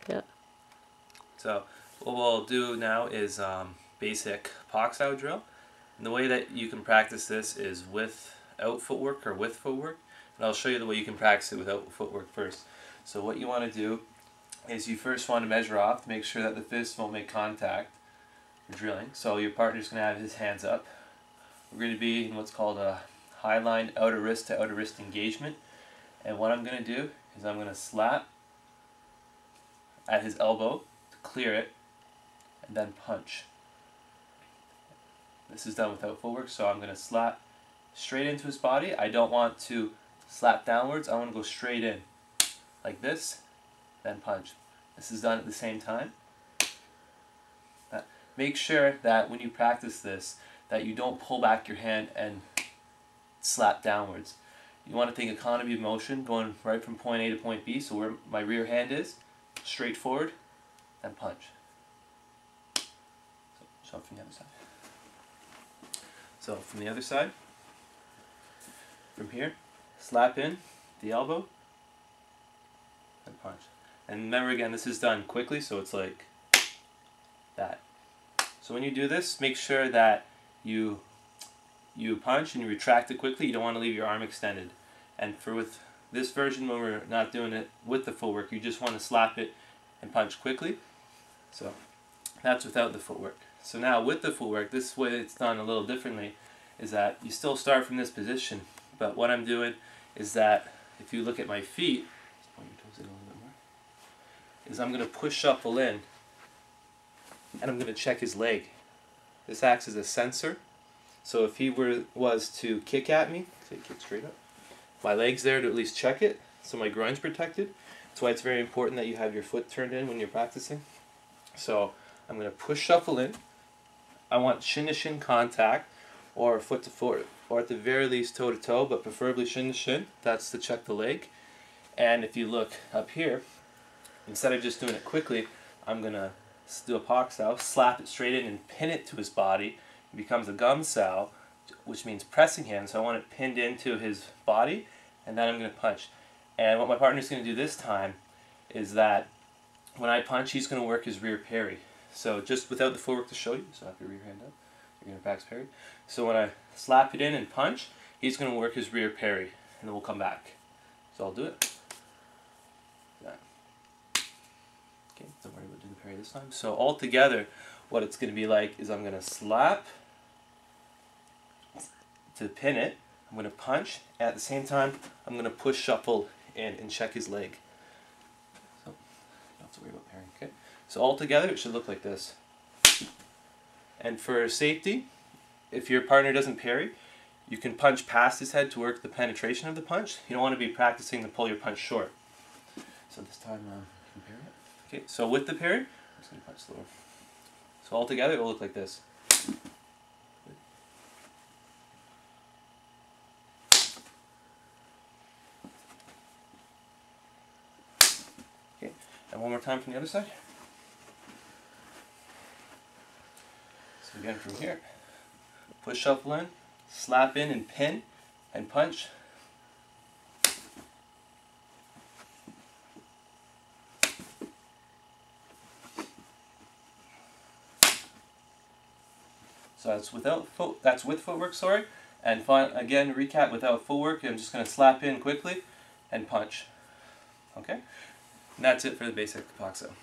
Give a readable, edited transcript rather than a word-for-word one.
Yeah. So what we'll do now is basic box-out drill. And the way that you can practice this is without footwork or with footwork. And I'll show you the way you can practice it without footwork first. So what you want to do is you first want to measure off to make sure that the fist won't make contact for drilling. So your partner's going to have his hands up. We're going to be in what's called a highline outer wrist to outer wrist engagement. And what I'm going to do is I'm going to slap at his elbow to clear it and then punch. This is done without footwork, so I'm going to slap straight into his body. I don't want to slap downwards, I want to go straight in like this, then punch. This is done at the same time. Make sure that when you practice this that you don't pull back your hand and slap downwards. You want to think economy of motion, going right from point A to point B, so where my rear hand is, straight forward, and punch. So from the other side. So from the other side, from here, slap in the elbow, and punch. And remember again, this is done quickly, so it's like that. So when you do this, make sure that you punch and you retract it quickly. You don't want to leave your arm extended. And with this version, when we're not doing it with the footwork, you just want to slap it and punch quickly. So that's without the footwork. So now with the footwork, this way it's done a little differently, is that you still start from this position, but what I'm doing is that if you look at my feet, let's point your toes in a little bit more, is I'm going to push shuffle in and I'm going to check his leg. This acts as a sensor. So if he was to kick at me, say kick straight up, my leg's there to at least check it, so my groin's protected. That's why it's very important that you have your foot turned in when you're practicing. So I'm going to push shuffle in. I want shin to shin contact, or foot to foot, or at the very least toe to toe, but preferably shin to shin. That's to check the leg. And if you look up here, instead of just doing it quickly, I'm going to do a pak sao, slap it straight in and pin it to his body. It becomes a gum sao, which means pressing hand, so I want it pinned into his body, and then I'm going to punch. And what my partner's going to do this time is that when I punch, he's going to work his rear parry. So just without the footwork to show you, so have your rear hand up, you're going to practice parry. So when I slap it in and punch, he's going to work his rear parry, and then we'll come back. So I'll do it. Okay, don't worry about doing the parry this time. So all together, what it's going to be like is I'm going to slap to pin it, I'm going to punch, at the same time I'm going to push shuffle in and check his leg. So you don't have to worry about parrying. Okay? So all together it should look like this. And for safety, if your partner doesn't parry, you can punch past his head to work the penetration of the punch. You don't want to be practicing to pull your punch short. So this time you can parry it. Okay, so with the parry, I'm just going to punch slower. So all together it will look like this. Okay, and one more time from the other side. So again from here, push shuffle in, slap in and pin, and punch. So that's with footwork, sorry. And again, recap without footwork. I'm just going to slap in quickly and punch. Okay? And that's it for the basic box out.